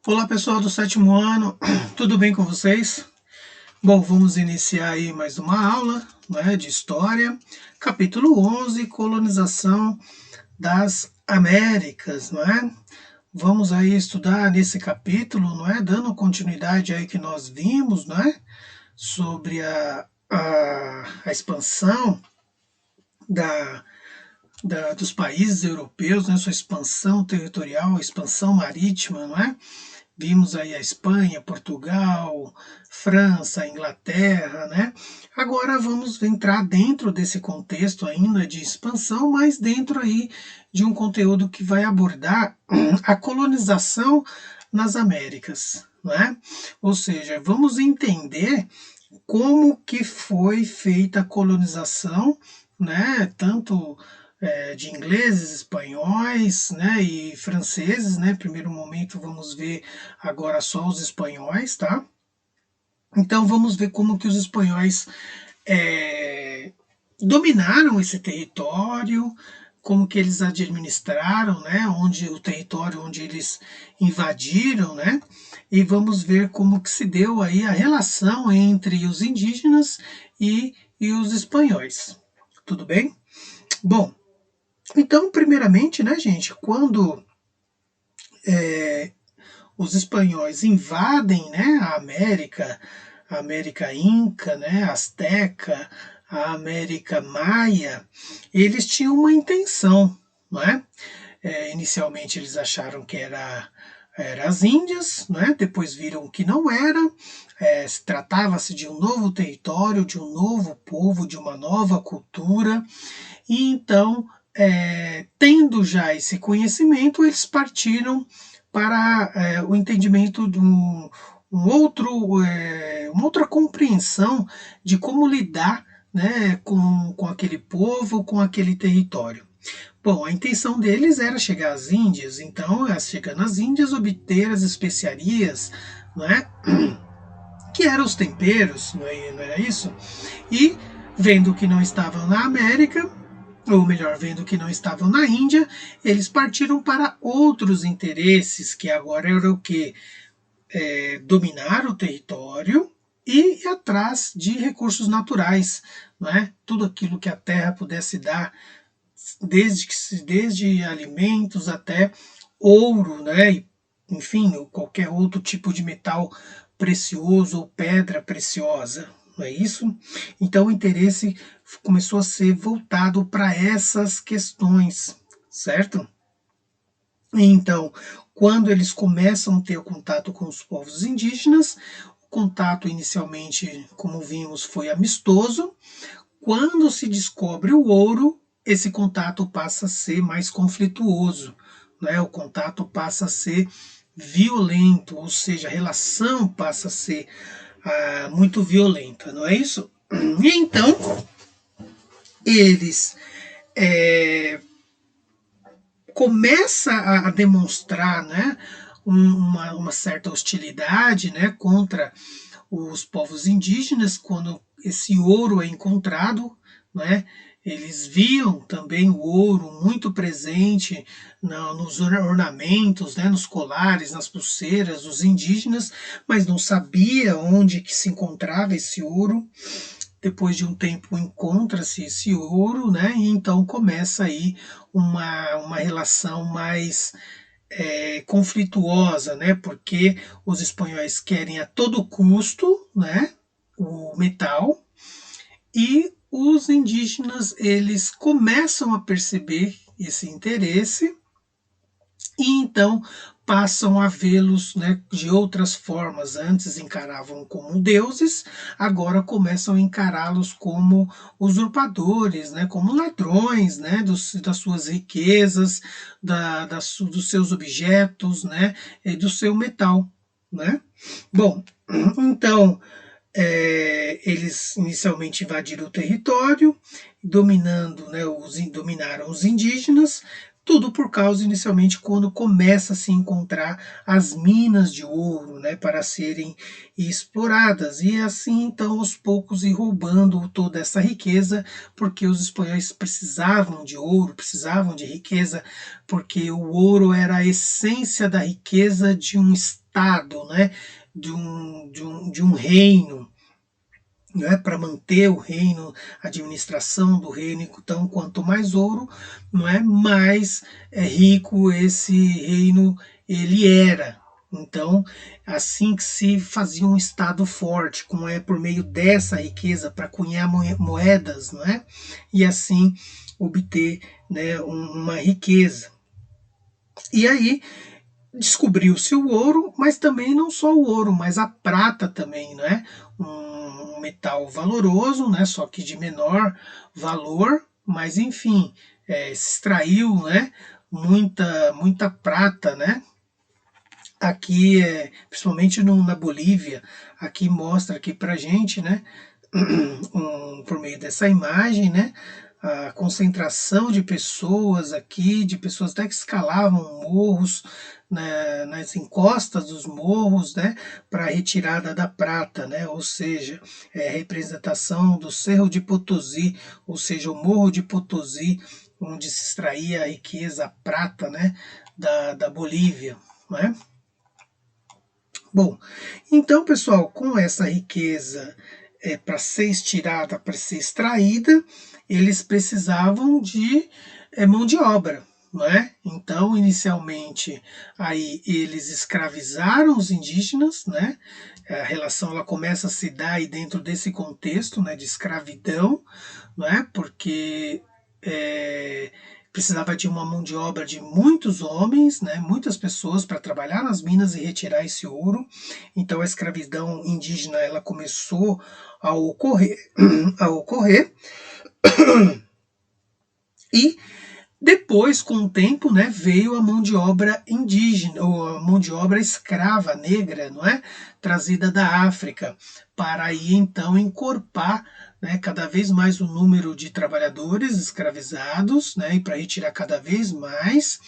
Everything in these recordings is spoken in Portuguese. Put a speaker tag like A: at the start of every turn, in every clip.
A: Olá pessoal do sétimo ano, tudo bem com vocês? Bom, vamos iniciar aí mais uma aula, né, de História, capítulo 11, Colonização das Américas, não é? Vamos aí estudar nesse capítulo, não é? Dando continuidade aí que nós vimos, não é? Sobre a expansão da, dos países europeus, né? Sua expansão territorial, expansão marítima, não é? Vimos aí a Espanha, Portugal, França, Inglaterra, né? Agora vamos entrar dentro desse contexto ainda de expansão, mas dentro aí de um conteúdo que vai abordar a colonização nas Américas, né? Ou seja, vamos entender como que foi feita a colonização, né? Tanto de ingleses, espanhóis, né, e franceses, né? Primeiro momento vamos ver agora só os espanhóis, tá? Então vamos ver como que os espanhóis dominaram esse território, como que eles administraram, né? Onde o território onde eles invadiram, né? E vamos ver como que se deu aí a relação entre os indígenas e os espanhóis. Tudo bem? Bom, então, primeiramente, né, gente, quando os espanhóis invadem, né, a América Inca, né, Azteca, a América Maia, eles tinham uma intenção, não é? Inicialmente eles acharam que era as Índias, né? Depois viram que não era, tratava-se de um novo território, de um novo povo, de uma nova cultura, e então, tendo já esse conhecimento, eles partiram para o entendimento de uma outra compreensão de como lidar, né, com aquele povo, com aquele território. Bom, a intenção deles era chegar às Índias, então, chegando às Índias, obter as especiarias, não é? Que eram os temperos, não era isso? E vendo que não estavam na América, ou melhor, vendo que não estavam na Índia, eles partiram para outros interesses, que agora era o que? Dominar o território e ir atrás de recursos naturais, não é? Tudo aquilo que a terra pudesse dar, desde alimentos até ouro, né? Enfim, ou qualquer outro tipo de metal precioso ou pedra preciosa, não é isso? Então o interesse começou a ser voltado para essas questões, certo? Então, quando eles começam a ter contato com os povos indígenas, o contato inicialmente, como vimos, foi amistoso. Quando se descobre o ouro, esse contato passa a ser mais conflituoso, né? O contato passa a ser violento, ou seja, a relação passa a ser muito violenta, não é isso? E então eles começa a demonstrar, né, uma certa hostilidade, né, contra os povos indígenas quando esse ouro é encontrado, né? Eles viam também o ouro muito presente nos ornamentos, né, nos colares, nas pulseiras dos indígenas, mas não sabia onde que se encontrava esse ouro. Depois de um tempo encontra-se esse ouro, né? E então começa aí uma relação mais conflituosa, né? Porque os espanhóis querem a todo custo, né? O metal, e os indígenas eles começam a perceber esse interesse e então passam a vê-los, né, de outras formas. Antes encaravam como deuses, agora começam a encará-los como usurpadores, né, como ladrões, né, das suas riquezas, dos seus objetos, né, e do seu metal, né? Bom, então eles inicialmente invadiram o território, dominaram os indígenas, Tudo por causa, inicialmente, quando começa a se encontrar as minas de ouro, né, para serem exploradas. E assim, então, aos poucos, ir roubando toda essa riqueza, porque os espanhóis precisavam de ouro, precisavam de riqueza, porque o ouro era a essência da riqueza de um estado, né, de um reino, né, para manter o reino, a administração do reino. Então, quanto mais ouro, não é, mais rico esse reino ele era. Então, assim que se fazia um estado forte, como é por meio dessa riqueza para cunhar moedas, não é? E assim obter, né, uma riqueza. E aí descobriu-se o ouro, mas também não só o ouro, mas a prata também, né? Um metal valoroso, né? Só que de menor valor, mas enfim, se extraiu, né? Muita prata, né? Aqui, principalmente na Bolívia, aqui mostra aqui para gente, né? Por meio dessa imagem, né? A concentração de pessoas aqui, de pessoas até que escalavam morros, né, nas encostas dos morros, né, para a retirada da prata, né, ou seja, representação do Cerro de Potosí, ou seja, o Morro de Potosí, onde se extraía a riqueza, a prata, né, da Bolívia, né. Bom, então, pessoal, com essa riqueza para ser estirada, para ser extraída, eles precisavam de mão de obra, não é? Então, inicialmente, aí eles escravizaram os indígenas, né? A relação ela começa a se dar aí dentro desse contexto, né, de escravidão, não é? Porque é, precisava de uma mão de obra de muitos homens, né, muitas pessoas para trabalhar nas minas e retirar esse ouro. Então a escravidão indígena ela começou a ocorrer, a ocorrer e depois, com o tempo, né, veio a mão de obra indígena, ou a mão de obra escrava negra, não é? Trazida da África, para aí então encorpar, né, cada vez mais o número de trabalhadores escravizados, né, e para retirar cada vez mais.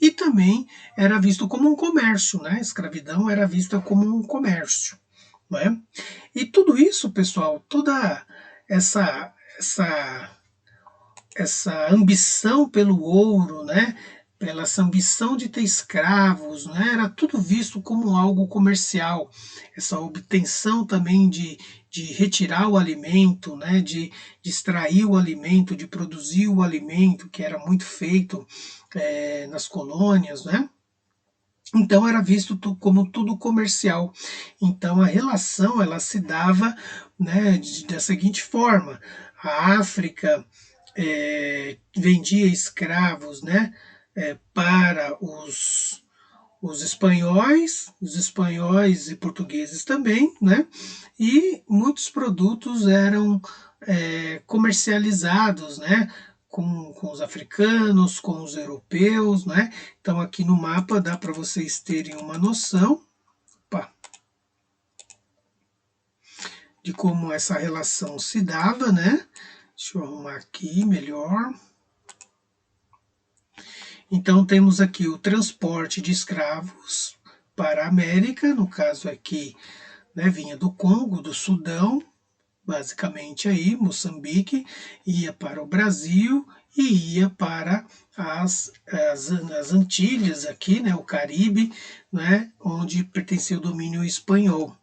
A: E também era visto como um comércio, né? A escravidão era vista como um comércio, não é? E tudo isso, pessoal, toda essa ambição pelo ouro, né? Pela essa ambição de ter escravos, né? Era tudo visto como algo comercial. Essa obtenção também de retirar o alimento, né? De extrair o alimento, de produzir o alimento, que era muito feito nas colônias, né? Então era visto como tudo comercial. Então a relação ela se dava, né, da seguinte forma: a África vendia escravos, né, para os espanhóis e portugueses também, né, e muitos produtos eram comercializados, né, com os africanos, com os europeus, né. Então aqui no mapa dá para vocês terem uma noção, opa, de como essa relação se dava, né. Deixa eu arrumar aqui melhor. Então temos aqui o transporte de escravos para a América, no caso aqui, né, vinha do Congo, do Sudão, basicamente aí, Moçambique, ia para o Brasil e ia para as Antilhas aqui, né, o Caribe, né, onde pertencia o domínio espanhol.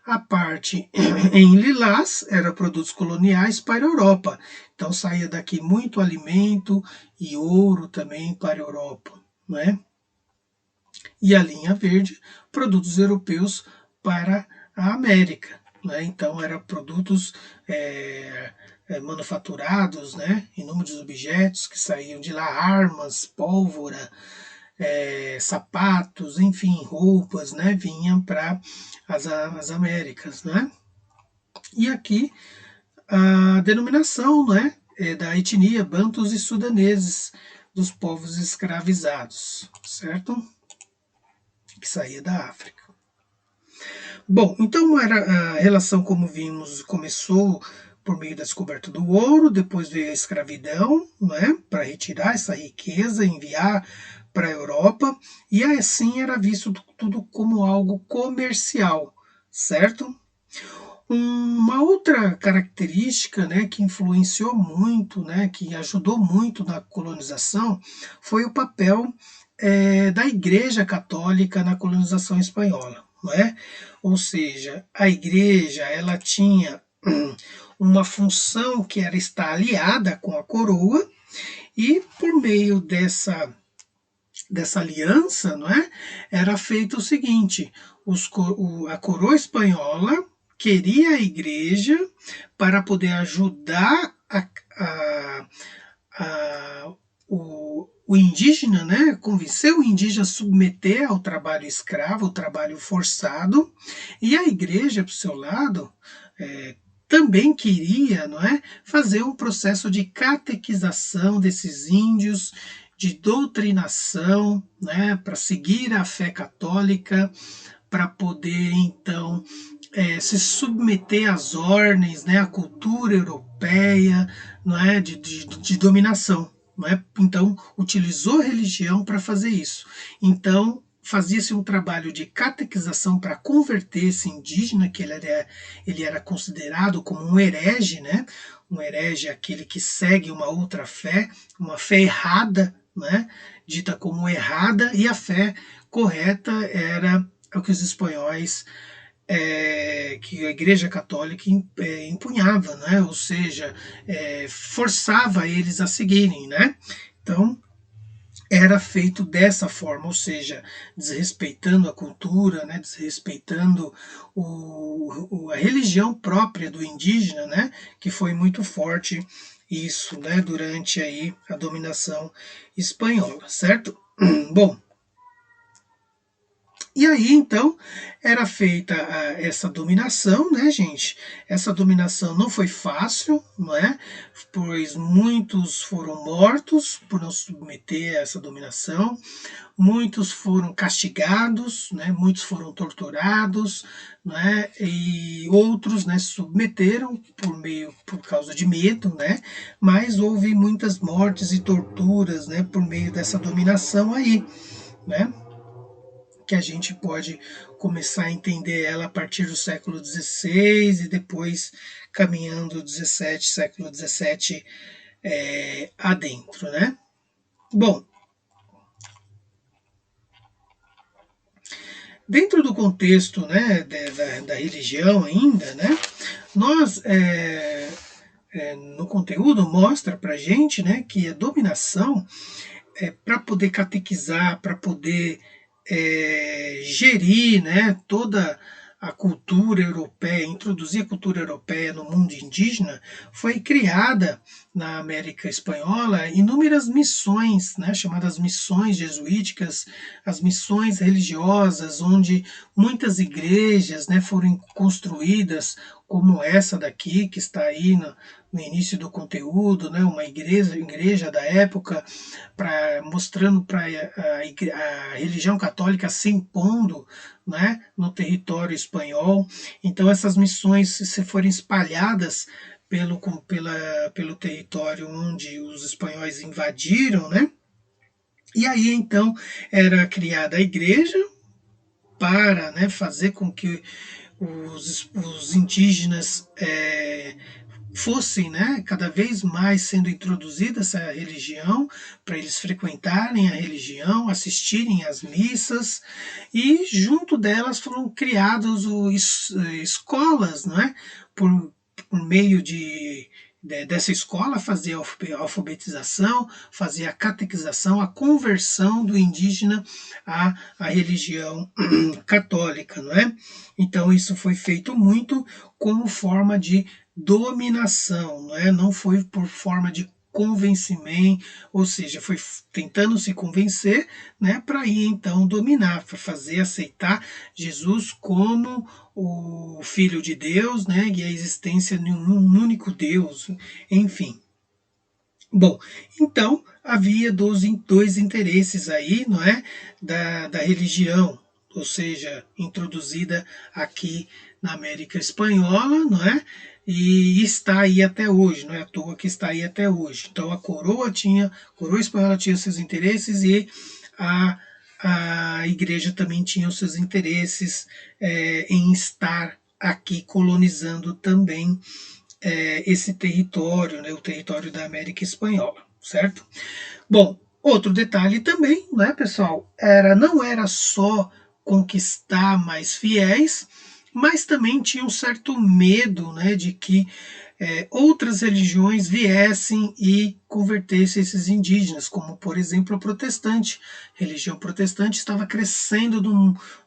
A: A parte em lilás era produtos coloniais para a Europa. Então saía daqui muito alimento e ouro também para a Europa, né? E a linha verde, produtos europeus para a América, né? Então eram produtos manufaturados, né? Inúmeros objetos que saíam de lá, armas, pólvora, sapatos, enfim, roupas, né? Vinham para as Américas, né? E aqui a denominação, né, da etnia bantus e sudaneses dos povos escravizados, certo? Que saía da África. Bom, então a relação, como vimos, começou por meio da descoberta do ouro, depois veio a escravidão, né, para retirar essa riqueza, enviar para a Europa, e assim era visto tudo como algo comercial, certo? Uma outra característica, né, que influenciou muito, né, que ajudou muito na colonização, foi o papel da Igreja Católica na colonização espanhola, não é? Ou seja, a Igreja ela tinha uma função que era estar aliada com a coroa e por meio dessa aliança, não é? Era feito o seguinte: a coroa espanhola queria a igreja para poder ajudar o indígena, né? Convencer o indígena a submeter ao trabalho escravo, ao trabalho forçado, e a igreja, por seu lado, também queria, não é, fazer um processo de catequização desses índios, de doutrinação, né, para seguir a fé católica, para poder então se submeter às ordens, né, à cultura europeia, não é, de dominação. Não é? Então, utilizou a religião para fazer isso. Então, fazia-se um trabalho de catequização para converter esse indígena, que ele era considerado como um herege, né? Um herege é aquele que segue uma fé errada, né? Dita como errada, e a fé correta era o que os espanhóis que a Igreja Católica empunhava, né? Ou seja, forçava eles a seguirem, né? Então, era feito dessa forma, ou seja, desrespeitando a cultura, né, desrespeitando a religião própria do indígena, né, que foi muito forte isso, né, durante aí a dominação espanhola, certo? Bom, e aí, então, era feita essa dominação, né, gente? Essa dominação não foi fácil, não é? Pois muitos foram mortos por não se submeter a essa dominação, muitos foram castigados, né? Muitos foram torturados, né? E outros, né, se submeteram por causa de medo, né? Mas houve muitas mortes e torturas, né, por meio dessa dominação aí, né? Que a gente pode começar a entender ela a partir do século XVI e depois caminhando século XVII adentro, né? Bom, dentro do contexto, né, da religião ainda, né, nós no conteúdo mostra para gente, né, que a dominação para poder catequizar, para poder gerir, né, toda a cultura europeia, introduzir a cultura europeia no mundo indígena, foi criada na América Espanhola inúmeras missões, né, chamadas missões jesuíticas, as missões religiosas, onde muitas igrejas, né, foram construídas, como essa daqui, que está aí no início do conteúdo, né, uma igreja da época, mostrando para a religião católica se impondo, né, no território espanhol. Então essas missões se foram espalhadas pelo território onde os espanhóis invadiram, né? E aí então era criada a igreja para, né, fazer com que os indígenas fossem, né, cada vez mais sendo introduzida essa religião, para eles frequentarem a religião, assistirem às missas, e junto delas foram criadas escolas, né, por meio dessa escola fazia a alfabetização, fazia a catequização, a conversão do indígena à religião católica, não é? Então isso foi feito muito como forma de dominação, não é? Não foi por forma de convencimento, ou seja, foi tentando se convencer, né, para ir então dominar, para fazer aceitar Jesus como o Filho de Deus, né, e a existência de um único Deus, enfim. Bom, então havia dois interesses aí, não é, da religião, ou seja, introduzida aqui na América Espanhola, não é? E está aí até hoje, não é à toa que está aí até hoje. Então a coroa espanhola tinha seus interesses e a, a igreja também tinha os seus interesses em estar aqui colonizando também esse território, né, o território da América Espanhola, certo? Bom, outro detalhe também, né, pessoal, não era só conquistar mais fiéis, mas também tinha um certo medo, né, de que outras religiões viessem e convertessem esses indígenas, como por exemplo a protestante. A religião protestante estava crescendo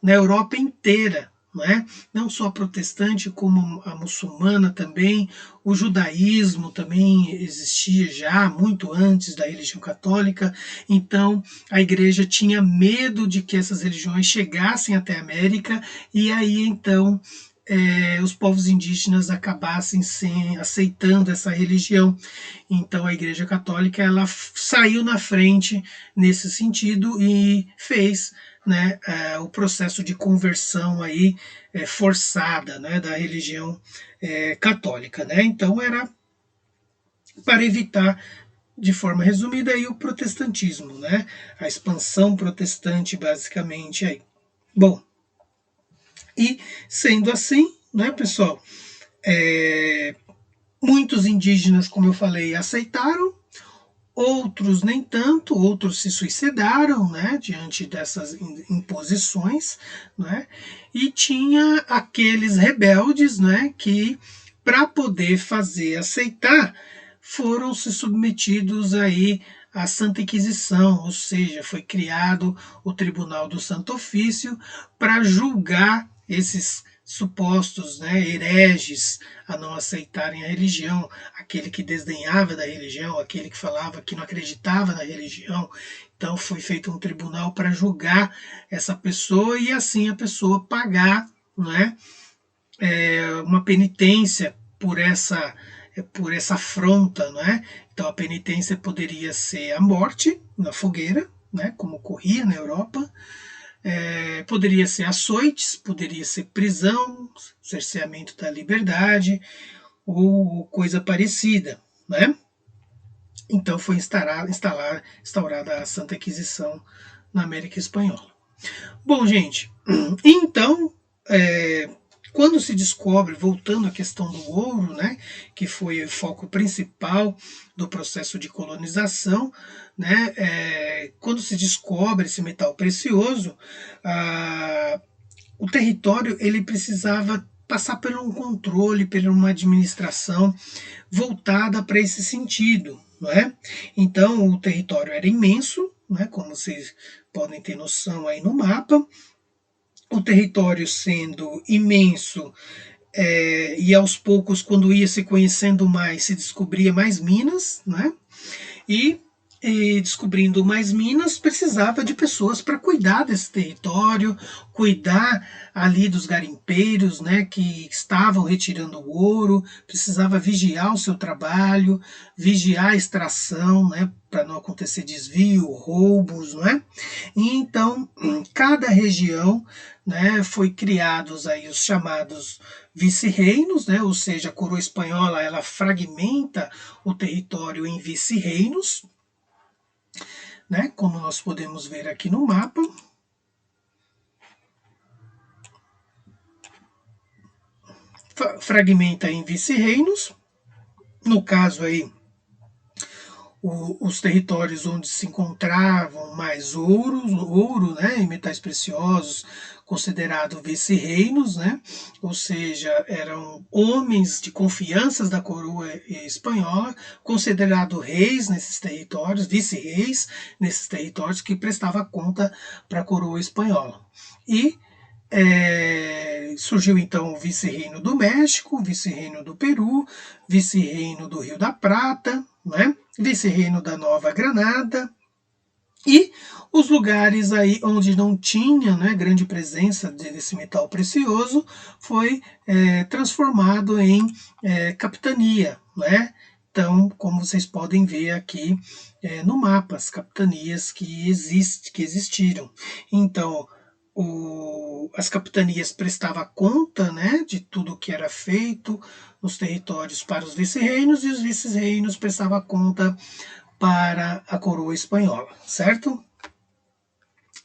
A: na Europa inteira, né? Não só a protestante, como a muçulmana também, o judaísmo também existia já muito antes da religião católica, então a igreja tinha medo de que essas religiões chegassem até a América e aí então os povos indígenas acabassem aceitando essa religião. Então a Igreja Católica ela saiu na frente nesse sentido e fez, né, o processo de conversão aí forçada, né, da religião católica, né? Então era para evitar, de forma resumida, aí o protestantismo, né? A expansão protestante basicamente aí. Bom, e sendo assim, né, pessoal, muitos indígenas, como eu falei, aceitaram, outros nem tanto, outros se suicidaram, né, diante dessas imposições, né, e tinha aqueles rebeldes, né, que para poder fazer aceitar foram se submetidos aí à Santa Inquisição, ou seja, foi criado o Tribunal do Santo Ofício para julgar esses supostos, né, hereges a não aceitarem a religião, aquele que desdenhava da religião, aquele que falava que não acreditava na religião. Então foi feito um tribunal para julgar essa pessoa e assim a pessoa pagar, né, uma penitência por essa afronta, né? Então a penitência poderia ser a morte na fogueira, né, como ocorria na Europa, poderia ser açoites, poderia ser prisão, cerceamento da liberdade ou coisa parecida, né? Então foi instaurada a Santa Inquisição na América Espanhola. Bom, gente, então quando se descobre, voltando à questão do ouro, né, que foi o foco principal do processo de colonização, né, quando se descobre esse metal precioso, o território ele precisava passar por um controle, por uma administração voltada para esse sentido, não é? Então o território era imenso, né, como vocês podem ter noção aí no mapa. O território sendo imenso, e aos poucos, quando ia se conhecendo mais, se descobria mais minas, né? E descobrindo mais minas, precisava de pessoas para cuidar desse território, cuidar ali dos garimpeiros, né, que estavam retirando o ouro, precisava vigiar o seu trabalho, vigiar a extração, né, para não acontecer desvio, roubos, não é? E então, em cada região, né, foi criados aí os chamados vice-reinos, né, ou seja, a coroa espanhola ela fragmenta o território em vice-reinos, né, como nós podemos ver aqui no mapa. Fragmenta em vice-reinos, no caso aí, os territórios onde se encontravam mais ouro, né, e metais preciosos, considerado vice-reinos, né, ou seja, eram homens de confiança da coroa espanhola, considerados reis nesses territórios, vice-reis nesses territórios, que prestava conta para a coroa espanhola. E surgiu então o vice-reino do México, vice-reino do Peru, vice-reino do Rio da Prata, né? Vice-reino da Nova Granada, e os lugares aí onde não tinha, né, grande presença desse metal precioso foi transformado em capitania, né? Então, como vocês podem ver aqui no mapa, as capitanias que existiram. Então, as capitanias prestavam conta, né, de tudo que era feito nos territórios para os vice-reinos, e os vice-reinos prestavam conta para a coroa espanhola, certo?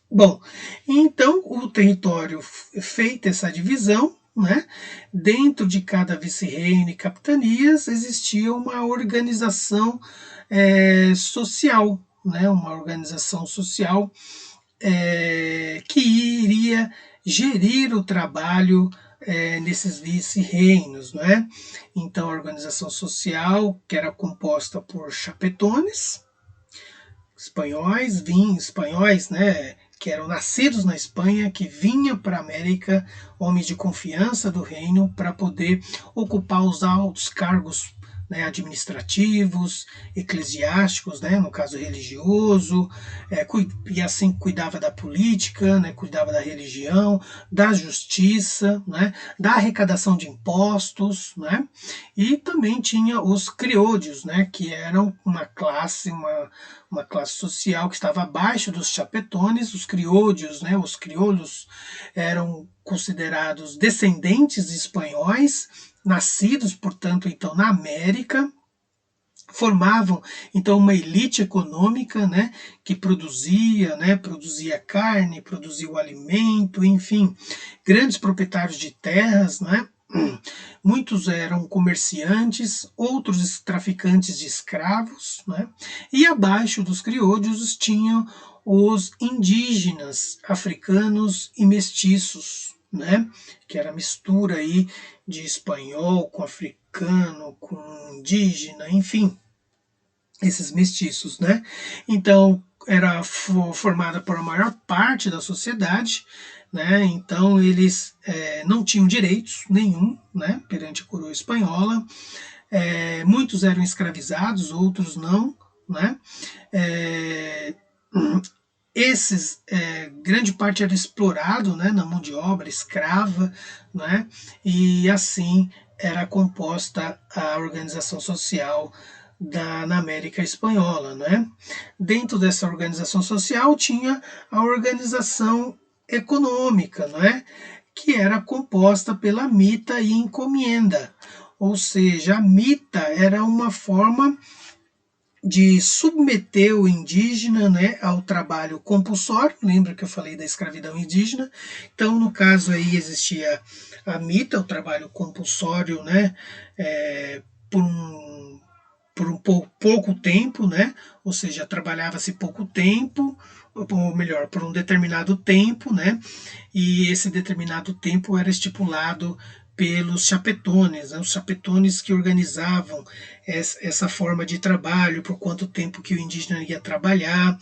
A: Bom, então o território, feita essa divisão, né, dentro de cada vice-reino e capitanias existia uma organização social, né, uma organização social que iria gerir o trabalho nesses vice-reinos, né? Então, a organização social, que era composta por chapetones, espanhóis, né, que eram nascidos na Espanha, que vinham para a América, homens de confiança do reino, para poder ocupar os altos cargos, né, administrativos, eclesiásticos, né, no caso religioso, e assim cuidava da política, né, cuidava da religião, da justiça, né, da arrecadação de impostos, né, e também tinha os crioudios, né, que eram uma classe social que estava abaixo dos chapetones, os crioudios, né, os crioulos eram considerados descendentes de espanhóis, nascidos, portanto, então na América, formavam então uma elite econômica, né, que produzia carne, produzia o alimento, enfim, grandes proprietários de terras, né. Muitos eram comerciantes, outros traficantes de escravos, né? E abaixo dos crioudios tinham os indígenas africanos e mestiços, né? Que era a mistura aí de espanhol com africano, com indígena, enfim, esses mestiços, né? Então era formada por a maior parte da sociedade, né? Então eles não tinham direitos nenhum, né? Perante a coroa espanhola. Muitos eram escravizados, outros não, né? Grande parte era explorado, né, na mão de obra escrava, né? E assim era composta a organização social na América Espanhola, né? Dentro dessa organização social tinha a organização econômica, né? Que era composta pela mita e encomienda, ou seja, a mita era uma forma de submeter o indígena, né, ao trabalho compulsório. Lembra que eu falei da escravidão indígena? Então, no caso aí existia a mita, o trabalho compulsório, né, por pouco tempo, né? Ou seja, trabalhava-se pouco tempo, ou melhor, por um determinado tempo, né? E esse determinado tempo era estipulado pelos chapetones, né? Os chapetones que organizavam essa forma de trabalho, por quanto tempo que o indígena ia trabalhar,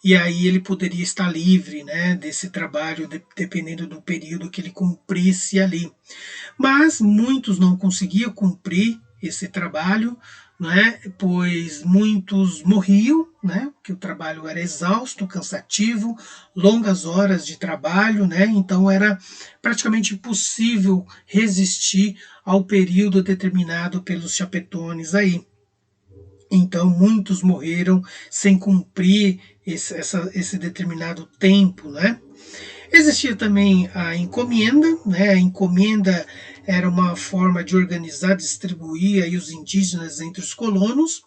A: e aí ele poderia estar livre, né, desse trabalho, dependendo do período que ele cumprisse ali. Mas muitos não conseguiam cumprir esse trabalho, né, pois muitos morriam, né, porque o trabalho era exausto, cansativo, longas horas de trabalho, né, então era praticamente impossível resistir ao período determinado pelos chapetones aí. Então muitos morreram sem cumprir esse determinado tempo, né? Existia também a encomenda, né? A encomenda era uma forma de organizar, distribuir aí os indígenas entre os colonos,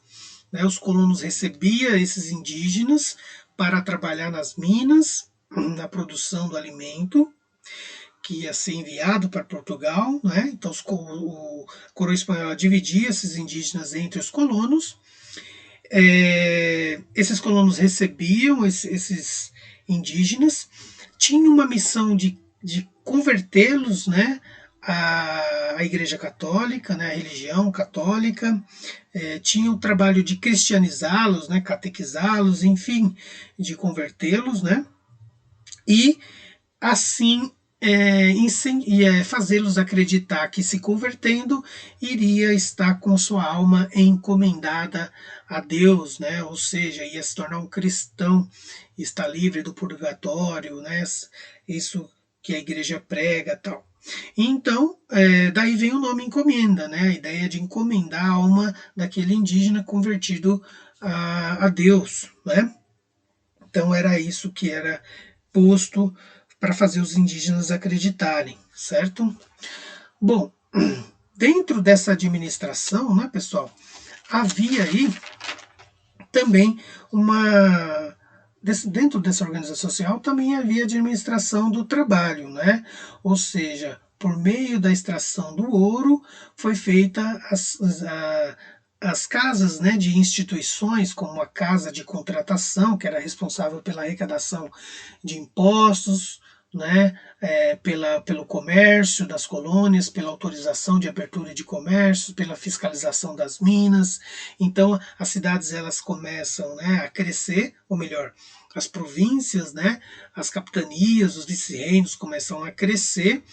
A: né? Os colonos recebiam esses indígenas para trabalhar nas minas, na produção do alimento, que ia ser enviado para Portugal, né? Então a coroa espanhola dividia esses indígenas entre os colonos. Esses colonos recebiam esses indígenas, tinham uma missão de convertê-los, né, à Igreja Católica, né, à religião católica, tinha o trabalho de cristianizá-los, né, catequizá-los, enfim, de convertê-los, né, e assim fazê-los acreditar que, se convertendo, iria estar com sua alma encomendada a Deus, né? Ou seja, ia se tornar um cristão, estar livre do purgatório, né? Isso que a igreja prega, tal. Então, daí vem o nome encomenda, né? A ideia de encomendar a alma daquele indígena convertido a Deus, né? Então era isso que era posto para fazer os indígenas acreditarem, certo? Bom, dentro dessa administração, né, pessoal, havia aí também dentro dessa organização social também havia administração do trabalho, né? Ou seja, por meio da extração do ouro foi feita as casas, né, de instituições, como a casa de contratação, que era responsável pela arrecadação de impostos, né, pelo comércio das colônias, pela autorização de abertura de comércio, pela fiscalização das minas. Então, as cidades elas começam, né, a crescer, ou melhor, as províncias, né, as capitanias, os vice-reinos começam a crescer,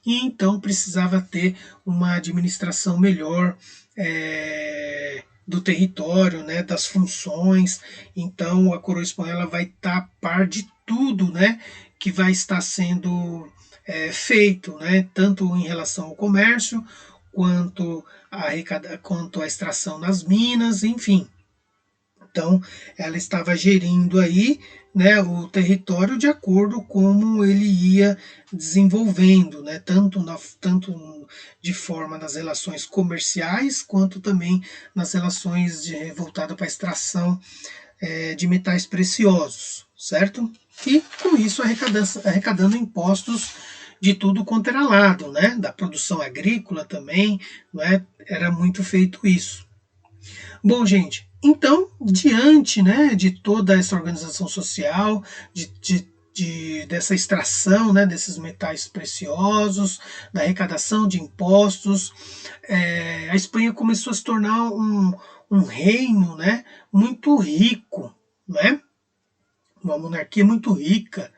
A: e então precisava ter uma administração melhor do território, né, das funções. Então a coroa espanhola vai estar a par de tudo, né, que vai estar sendo feito, né, tanto em relação ao comércio quanto à extração nas minas, enfim. Então, ela estava gerindo aí, né, o território de acordo com ele ia desenvolvendo, né, tanto de forma nas relações comerciais, quanto também nas relações voltadas para a extração de metais preciosos, certo? E com isso arrecadando impostos de tudo quanto era lado, né, da produção agrícola também, né, era muito feito isso. Bom, gente, então, diante, né, de toda essa organização social, dessa extração, né, desses metais preciosos, da arrecadação de impostos, a Espanha começou a se tornar um reino, né, muito rico, né, uma monarquia muito rica,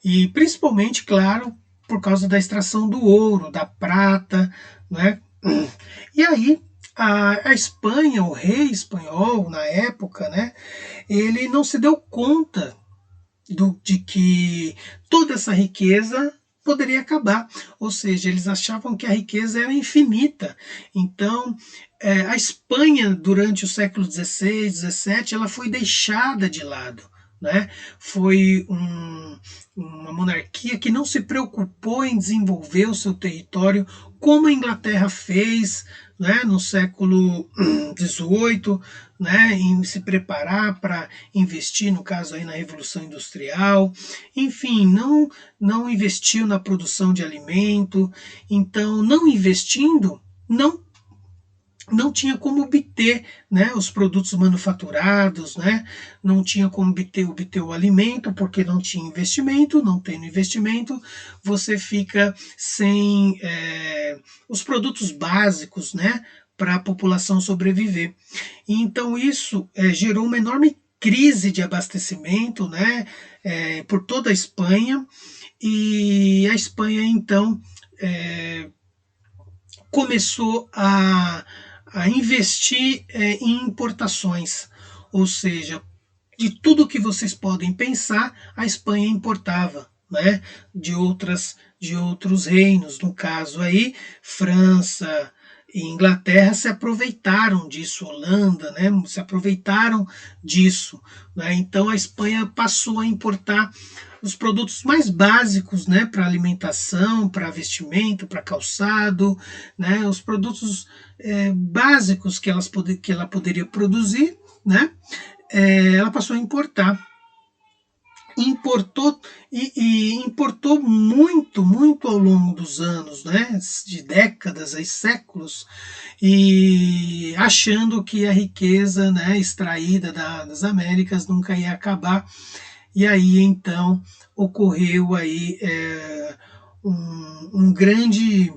A: e principalmente, claro, por causa da extração do ouro, da prata, né? E aí a Espanha, o rei espanhol na época, né? Ele não se deu conta de que toda essa riqueza poderia acabar, ou seja, eles achavam que a riqueza era infinita. Então, a Espanha durante o século XVI, XVII, ela foi deixada de lado. Né? Foi uma monarquia que não se preocupou em desenvolver o seu território como a Inglaterra fez, né, no século XVIII, né, em se preparar para investir, no caso aí na Revolução Industrial, enfim, não investiu na produção de alimento. Então, não investindo, não tinha como obter, né, os produtos manufaturados, né, não tinha como obter o alimento, porque não tinha investimento. Não tendo investimento, você fica sem os produtos básicos, né, para a população sobreviver. E então isso gerou uma enorme crise de abastecimento, né, por toda a Espanha. E a Espanha então começou a investir em importações, ou seja, de tudo que vocês podem pensar, a Espanha importava, né, de outros reinos. No caso aí, França e Inglaterra se aproveitaram disso, Holanda, né, se aproveitaram disso, né. Então a Espanha passou a importar os produtos mais básicos, né, para alimentação, para vestimento, para calçado, né, os produtos básicos que ela poderia produzir, né, ela passou a importar. E importou muito ao longo dos anos, né, de décadas, aí, séculos, e achando que a riqueza, né, extraída das Américas nunca ia acabar. E aí então ocorreu aí um grande,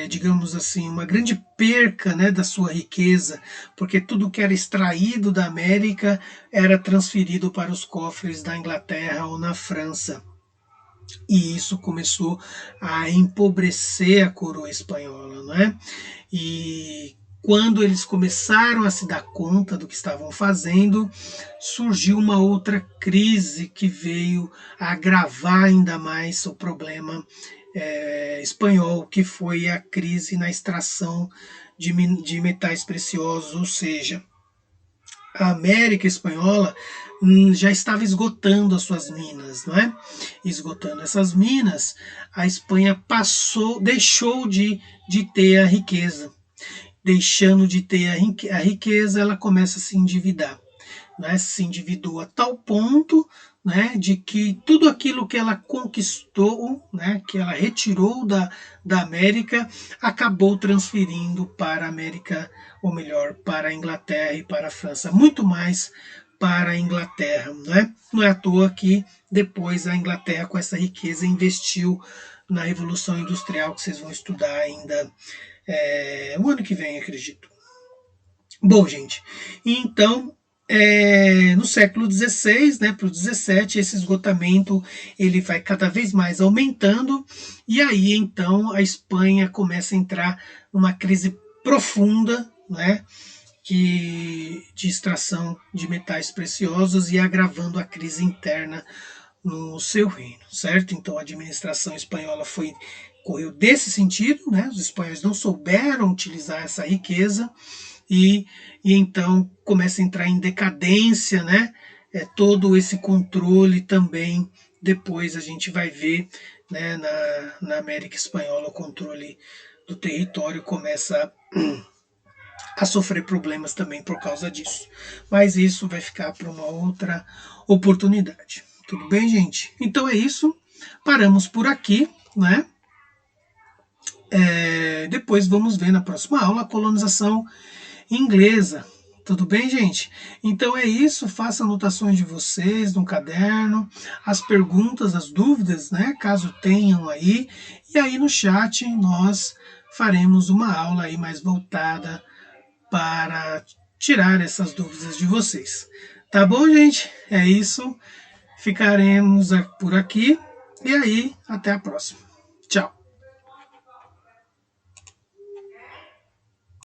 A: digamos assim, uma grande perca, né, da sua riqueza, porque tudo que era extraído da América era transferido para os cofres da Inglaterra ou na França. E isso começou a empobrecer a coroa espanhola, não é? E quando eles começaram a se dar conta do que estavam fazendo, surgiu uma outra crise que veio a agravar ainda mais o problema espanhol, que foi a crise na extração de metais preciosos, ou seja, a América espanhola já estava esgotando as suas minas, não é? Esgotando essas minas, a Espanha deixou de ter a riqueza. Deixando de ter a riqueza, ela começa a se endividar, né? Se endividou a tal ponto, né, de que tudo aquilo que ela conquistou, né, que ela retirou da América, acabou transferindo para a América, ou melhor, para a Inglaterra e para a França, muito mais para a Inglaterra, né? Não é à toa que depois a Inglaterra, com essa riqueza, investiu na Revolução Industrial, que vocês vão estudar ainda o ano que vem, acredito. Bom, gente, então no século XVI, né, para o XVII, esse esgotamento ele vai cada vez mais aumentando, e aí então a Espanha começa a entrar numa crise profunda, né, de extração de metais preciosos e agravando a crise interna no seu reino, certo? Então a administração espanhola correu desse sentido, né? Os espanhóis não souberam utilizar essa riqueza e, e então começa a entrar em decadência, né? Todo esse controle também depois a gente vai ver, né, na América Espanhola o controle do território começa a sofrer problemas também por causa disso. Mas isso vai ficar para uma outra oportunidade. Tudo bem, gente? Então é isso. Paramos por aqui, né? Depois vamos ver na próxima aula a colonização inglesa. Tudo bem, gente? Então é isso. Faça anotações de vocês no caderno, as perguntas, as dúvidas, né? Caso tenham aí. E aí no chat nós faremos uma aula aí mais voltada para tirar essas dúvidas de vocês. Tá bom, gente? É isso. Ficaremos por aqui. E aí, até a próxima.